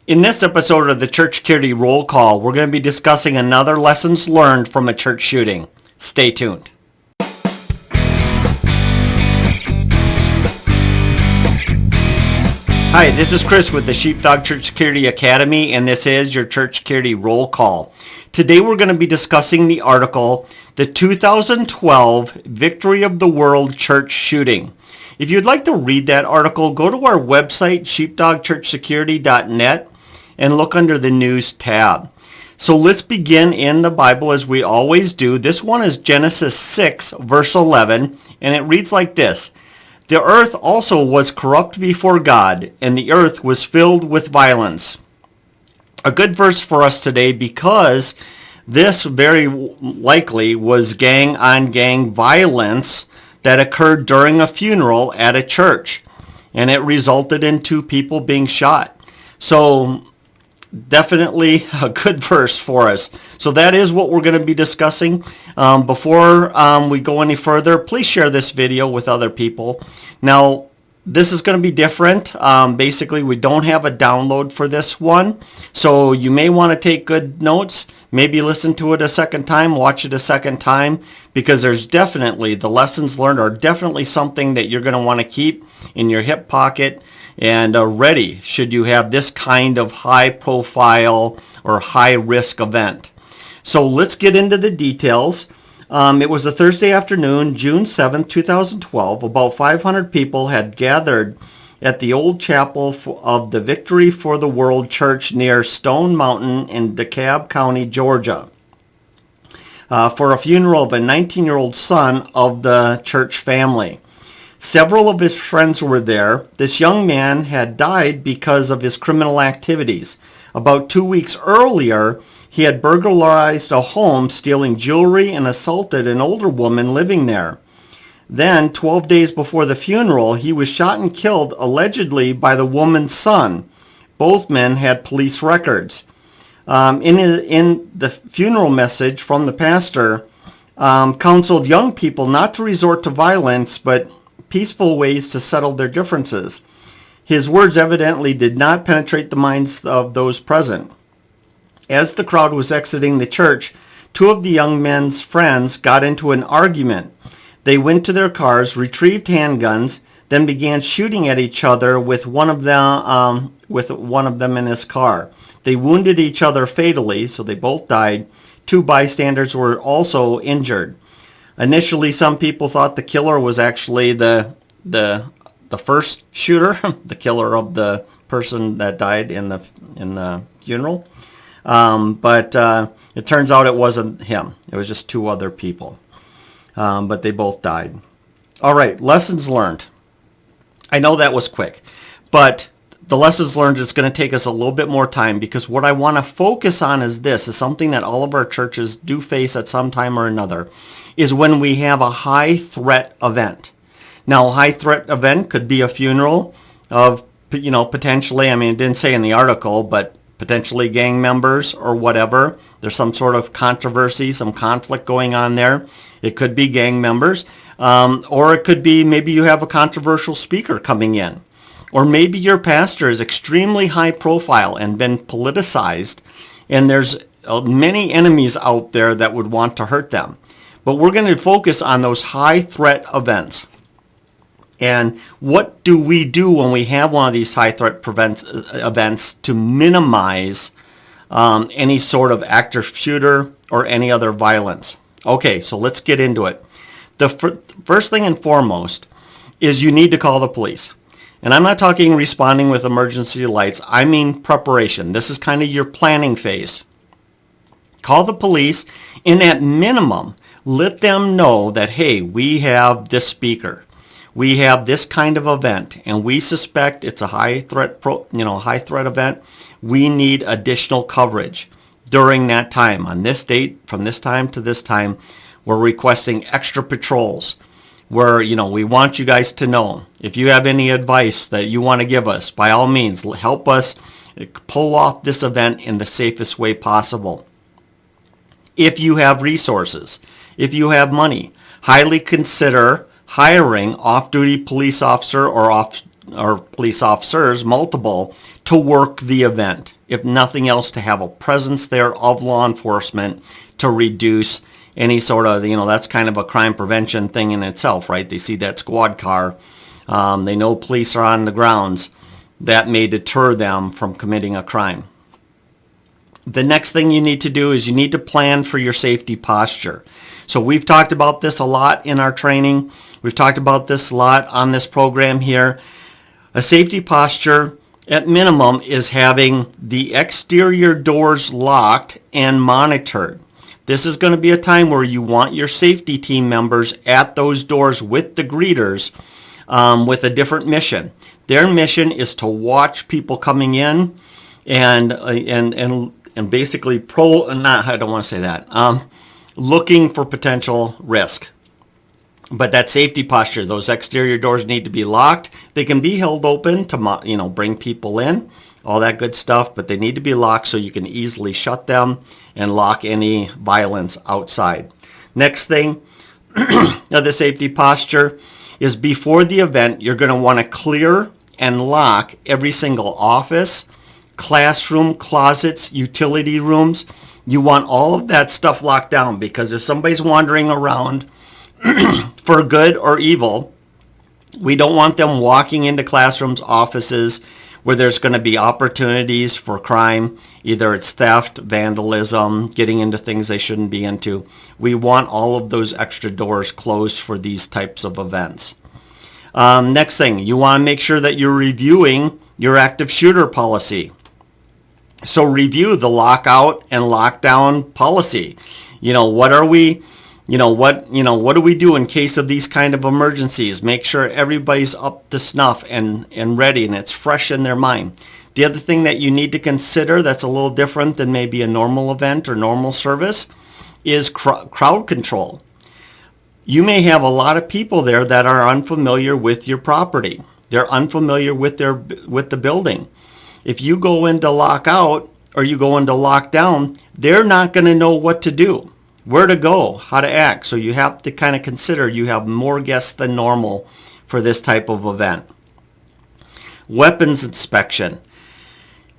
In this episode of the Church Security Roll Call, we're going to be discussing another lessons learned from a church shooting. Stay tuned. Hi, this is Chris with the Sheepdog Church Security Academy, and this is your Church Security Roll Call. Today we're going to be discussing the article, The 2012 Victory of the World Church Shooting. If you'd like to read that article, go to our website, sheepdogchurchsecurity.net, and look under the News tab. So let's begin in the Bible as we always do. This one is Genesis 6, verse 11, and it reads like this. The earth also was corrupt before God, and the earth was filled with violence. A good verse for us today because this very likely was gang-on-gang violence that occurred during a funeral at a church, and it resulted in 2 people being shot. So definitely a good verse for us. So that is what we're going to be discussing. Before we go any further, please share this video with other people. Now, this is going to be different. Basically, we don't have a download for this one. So you may want to take good notes. Maybe listen to it a second time, watch it a second time, because there's definitely, the lessons learned are definitely something that you're going to want to keep in your hip pocket and ready should you have this kind of high profile or high risk event. So let's get into the details. It was a Thursday afternoon, June 7th, 2012. About 500 people had gathered at the old chapel of the Victory for the World Church near Stone Mountain in DeKalb County, Georgia, for a funeral of a 19-year-old son of the church family. Several of his friends were there. This young man had died because of his criminal activities. About 2 weeks earlier, he had burglarized a home, stealing jewelry, and assaulted an older woman living there. Then, 12 days before the funeral, he was shot and killed, allegedly by the woman's son. Both men had police records. In the funeral message from the pastor, counseled young people not to resort to violence, but peaceful ways to settle their differences. His words evidently did not penetrate the minds of those present. As the crowd was exiting the church, 2 of the young men's friends got into an argument. They went to their cars, retrieved handguns, then began shooting at each other with one of them in his car. They wounded each other fatally, so they both died. 2 bystanders were also injured. Initially, some people thought the killer was actually the first shooter, the killer of the person that died in the funeral. But it turns out it wasn't him. It was just 2 other people. But they both died. All right, lessons learned. I know that was quick, but the lessons learned is going to take us a little bit more time, because what I want to focus on is something that all of our churches do face at some time or another, is when we have a high threat event. Now, a high threat event could be a funeral of, potentially, it didn't say in the article, but potentially gang members or whatever. There's some sort of controversy, some conflict going on there. It could be gang members, or it could be maybe you have a controversial speaker coming in. Or maybe your pastor is extremely high profile and been politicized, and there's many enemies out there that would want to hurt them. But we're going to focus on those high threat events. And what do we do when we have one of these high threat events to minimize any sort of active shooter or any other violence? Okay, so let's get into it. The first thing and foremost is you need to call the police. And I'm not talking responding with emergency lights. I mean preparation. This is kind of your planning phase. Call the police, and at minimum, let them know that, hey, we have this speaker. We have this kind of event, and we suspect it's a high threat event. We need additional coverage during that time. On this date, from this time to this time, we're requesting extra patrols. We want you guys to know. If you have any advice that you want to give us, by all means, help us pull off this event in the safest way possible. If you have resources, if you have money, highly consider hiring off-duty police officer or police officers, multiple, to to work the event. If nothing else, to have a presence there of law enforcement to reduce any sort of, that's kind of a crime prevention thing in itself, right? They see that squad car. They know police are on the grounds. That may deter them from committing a crime. The next thing you need to do is you need to plan for your safety posture. So we've talked about this a lot in our training. We've talked about this a lot on this program here. A safety posture, at minimum, is having the exterior doors locked and monitored. This is going to be a time where you want your safety team members at those doors with the greeters with a different mission. Their mission is to watch people coming in and basically I don't want to say that, looking for potential risk. But that safety posture, those exterior doors need to be locked. They can be held open to, bring people in, all that good stuff, but they need to be locked so you can easily shut them and lock any violence outside. Next thing of the safety posture is before the event, you're going to want to clear and lock every single office, classroom, closets, utility rooms. You want all of that stuff locked down, because if somebody's wandering around for good or evil, we don't want them walking into classrooms, offices where there's going to be opportunities for crime. Either it's theft, vandalism, getting into things they shouldn't be into. We want all of those extra doors closed for these types of events. Next thing, you want to make sure that you're reviewing your active shooter policy. So review the lockout and lockdown policy. What are we, what do we do in case of these kind of emergencies? Make sure everybody's up to snuff and ready, and it's fresh in their mind. The other thing that you need to consider that's a little different than maybe a normal event or normal service is crowd control. You may have a lot of people there that are unfamiliar with your property. They're unfamiliar with the building. If you go into lockout or you go into lockdown, they're not going to know what to do, where to go, how to act. So you have to kind of consider you have more guests than normal for this type of event. Weapons inspection.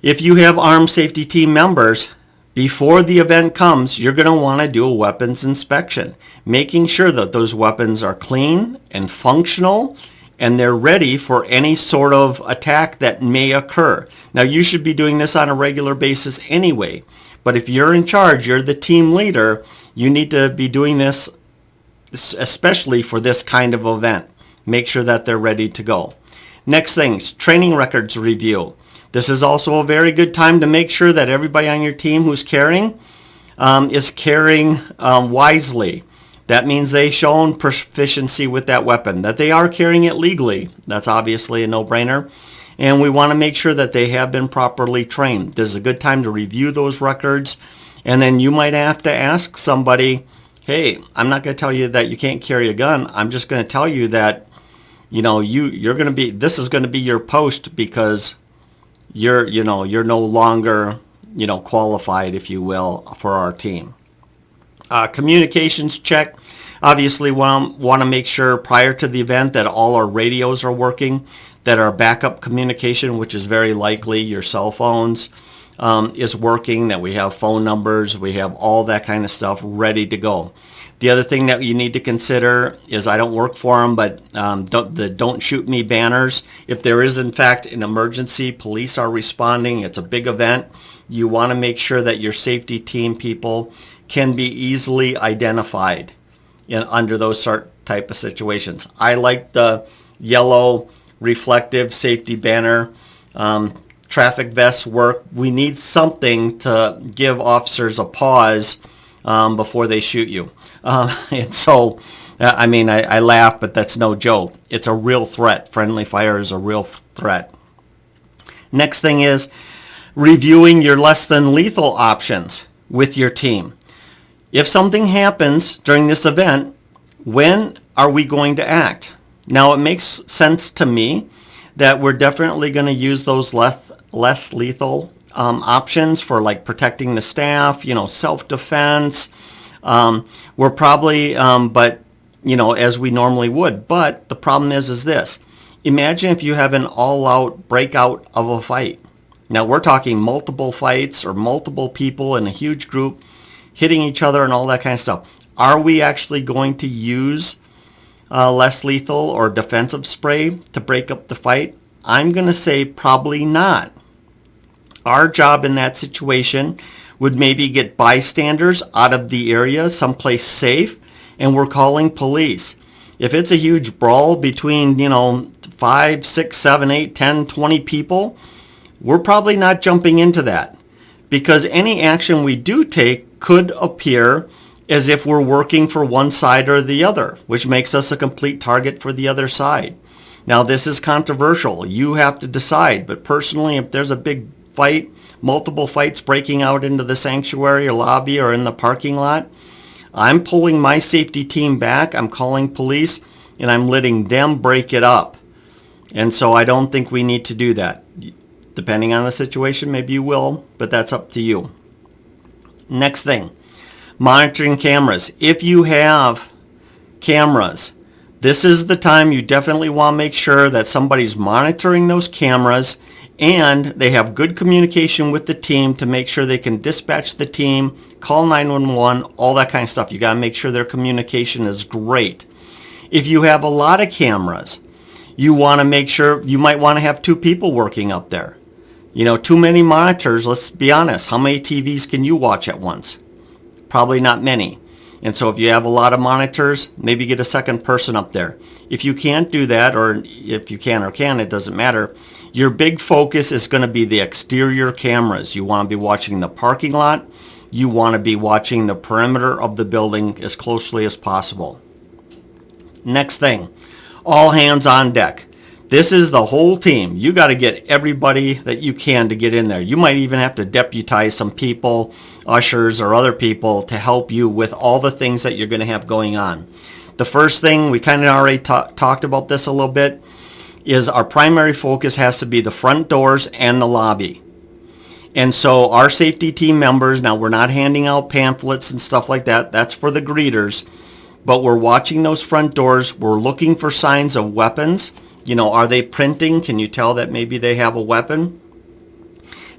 If you have armed safety team members, before the event comes, you're going to want to do a weapons inspection, making sure that those weapons are clean and functional and they're ready for any sort of attack that may occur. Now, you should be doing this on a regular basis anyway, but if you're in charge, you're the team leader, you need to be doing this especially for this kind of event. Make sure that they're ready to go. Next thing, training records review. This is also a very good time to make sure that everybody on your team who's carrying is carrying wisely. That means they've shown proficiency with that weapon, that they are carrying it legally. That's obviously a no-brainer. And we want to make sure that they have been properly trained. This is a good time to review those records. And then you might have to ask somebody, hey, I'm not going to tell you that you can't carry a gun. I'm just going to tell you that, you're going to be, this is going to be your post because you're no longer, qualified, if you will, for our team. Communications check. Obviously, want to make sure prior to the event that all our radios are working, that our backup communication, which is very likely your cell phones, is working, that we have phone numbers, we have all that kind of stuff ready to go. The other thing that you need to consider is, I don't work for them, but the Don't Shoot Me banners. If there is, in fact, an emergency, police are responding, it's a big event, you want to make sure that your safety team people can be easily identified under those type of situations. I like the yellow reflective safety banner. Traffic vests work. We need something to give officers a pause before they shoot you. And so, I laugh, but that's no joke. It's a real threat. Friendly fire is a real threat. Next thing is reviewing your less than lethal options with your team. If something happens during this event, when are we going to act? Now, it makes sense to me that we're definitely going to use those less lethal options for like protecting the staff, self-defense. We're probably, as we normally would. But the problem is this. Imagine if you have an all-out breakout of a fight. Now we're talking multiple fights or multiple people in a huge group hitting each other and all that kind of stuff. Are we actually going to use less lethal or defensive spray to break up the fight? I'm going to say probably not. Our job in that situation would maybe get bystanders out of the area, someplace safe, and we're calling police. If it's a huge brawl between, 5, 6, 7, 8, 10, 20 people, we're probably not jumping into that, because any action we do take could appear as if we're working for one side or the other, which makes us a complete target for the other side. Now, this is controversial. You have to decide. But personally, if there's a big fight, multiple fights breaking out into the sanctuary or lobby or in the parking lot, I'm pulling my safety team back. I'm calling police, and I'm letting them break it up. And so I don't think we need to do that. Depending on the situation, maybe you will, but that's up to you. Next thing, monitoring cameras. If you have cameras, this is the time you definitely want to make sure that somebody's monitoring those cameras and they have good communication with the team to make sure they can dispatch the team, call 911, all that kind of stuff. You got to make sure their communication is great. If you have a lot of cameras, you want to make sure, you might want to have 2 people working up there. Too many monitors, let's be honest. How many TVs can you watch at once? Probably not many. And so if you have a lot of monitors, maybe get a second person up there. If you can't do that, or if you can or can't, it doesn't matter. Your big focus is going to be the exterior cameras. You want to be watching the parking lot. You want to be watching the perimeter of the building as closely as possible. Next thing, all hands on deck. This is the whole team. You got to get everybody that you can to get in there. You might even have to deputize some people, ushers or other people, to help you with all the things that you're going to have going on. The first thing, we kind of already talked about this a little bit, is our primary focus has to be the front doors and the lobby. And so our safety team members, now we're not handing out pamphlets and stuff like that. That's for the greeters. But we're watching those front doors. We're looking for signs of weapons. Are they printing? Can you tell that maybe they have a weapon?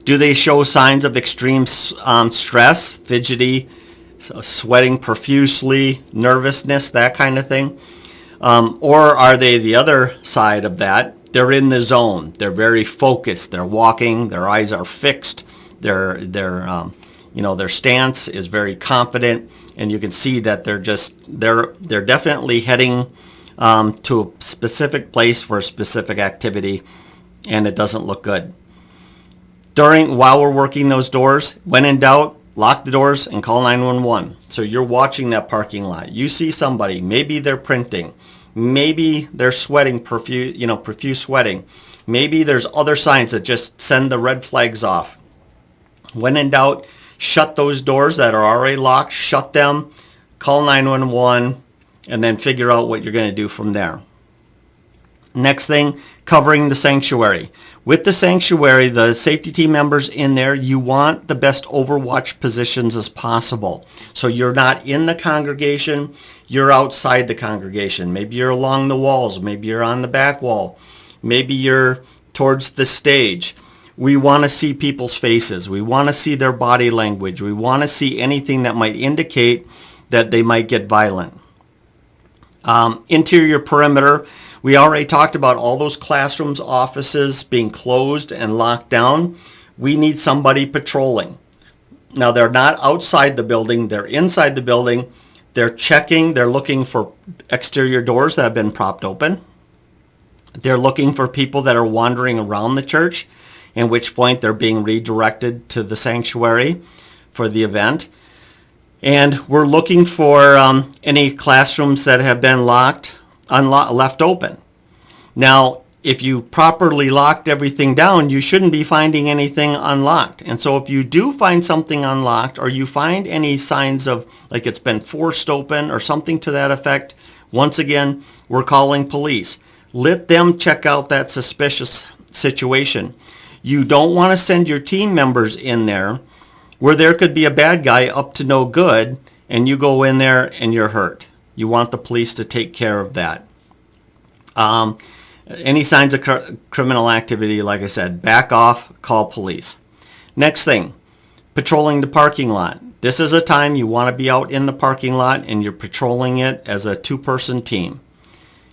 Do they show signs of extreme stress, fidgety, sweating profusely, nervousness, that kind of thing? Or are they the other side of that? They're in the zone. They're very focused. They're walking. Their eyes are fixed. Their stance is very confident, and you can see that they're definitely heading to a specific place for a specific activity, and it doesn't look good. While we're working those doors, when in doubt, lock the doors and call 911. So you're watching that parking lot. You see somebody, maybe they're printing, maybe they're sweating, profuse sweating. Maybe there's other signs that just send the red flags off. When in doubt, shut those doors that are already locked, shut them, call 911, and then figure out what you're going to do from there. Next thing, covering the sanctuary. With the sanctuary, the safety team members in there, you want the best overwatch positions as possible. So you're not in the congregation, you're outside the congregation. Maybe you're along the walls, maybe you're on the back wall, maybe you're towards the stage. We want to see people's faces. We want to see their body language. We want to see anything that might indicate that they might get violent. Interior perimeter. We already talked about all those classrooms, offices being closed and locked down. We need somebody patrolling. Now, they're not outside the building. They're inside the building. They're checking. They're looking for exterior doors that have been propped open. They're looking for people that are wandering around the church, at which point they're being redirected to the sanctuary for the event. And we're looking for any classrooms that have been left open. Now, if you properly locked everything down, you shouldn't be finding anything unlocked. And so if you do find something unlocked, or you find any signs of like it's been forced open or something to that effect, once again, we're calling police. Let them check out that suspicious situation. You don't want to send your team members in there where there could be a bad guy up to no good, and you go in there and you're hurt. You want the police to take care of that. Any signs of criminal activity, like I said, back off, call police. Next thing, patrolling the parking lot. This is a time you want to be out in the parking lot and you're patrolling it as a two-person team.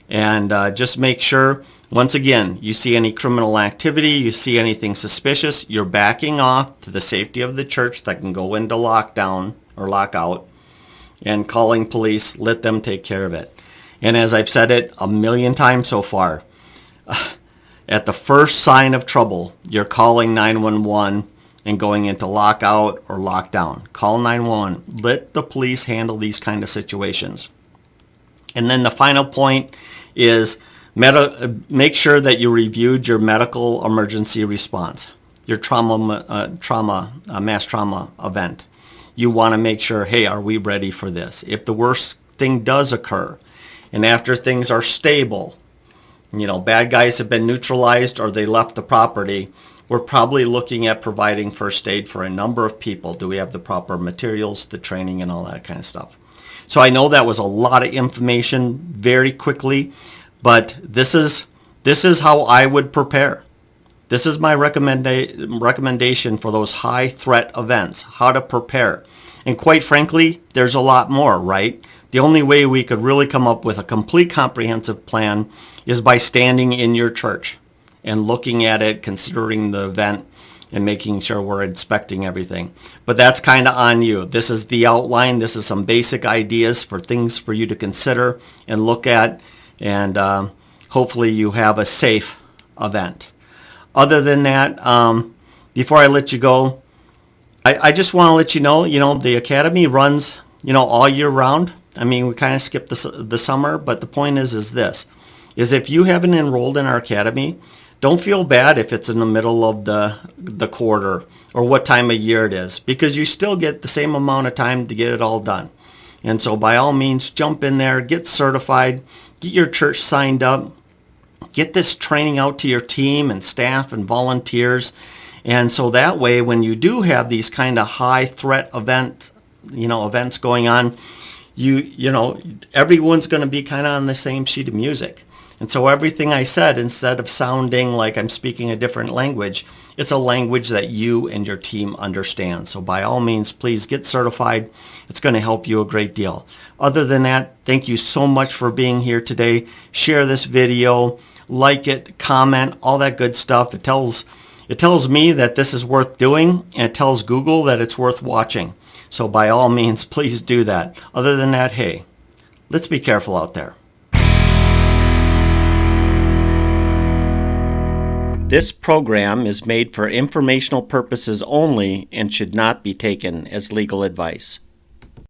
And just make sure, once again, you see any criminal activity, you see anything suspicious, you're backing off to the safety of the church that can go into lockdown or lockout, and calling police, let them take care of it. And as I've said it a million times so far, at the first sign of trouble, you're calling 911 and going into lockout or lockdown. Call 911. Let the police handle these kind of situations. And then the final point is make sure that you reviewed your medical emergency response, your mass trauma event. You want to make sure, hey, are we ready for this? If the worst thing does occur, and after things are stable, bad guys have been neutralized or they left the property, we're probably looking at providing first aid for a number of people. Do we have the proper materials, the training, and all that kind of stuff? So I know that was a lot of information very quickly, but this is how I would prepare. This is my recommendation for those high threat events, how to prepare. And quite frankly, there's a lot more, right? The only way we could really come up with a complete comprehensive plan is by standing in your church and looking at it, considering the event, and making sure we're inspecting everything. But that's kind of on you. This is the outline. This is some basic ideas for things for you to consider and look at, and hopefully you have a safe event. Other than that, before I let you go, I just want to let you know, the Academy runs, all year round. I mean, we kind of skipped the summer, but the point is this, is if you haven't enrolled in our Academy, don't feel bad if it's in the middle of the quarter or what time of year it is, because you still get the same amount of time to get it all done. And so by all means, jump in there, get certified, get your church signed up, get this training out to your team and staff and volunteers. And so that way, when you do have these kind of high threat events going on, everyone's going to be kind of on the same sheet of music. And so everything I said, instead of sounding like I'm speaking a different language, it's a language that you and your team understand. So by all means, please get certified. It's going to help you a great deal. Other than that, thank you so much for being here today. Share this video, like it, comment, all that good stuff. It tells me that this is worth doing, and it tells Google that it's worth watching. So by all means, please do that. Other than that, hey, let's be careful out there. This program is made for informational purposes only and should not be taken as legal advice.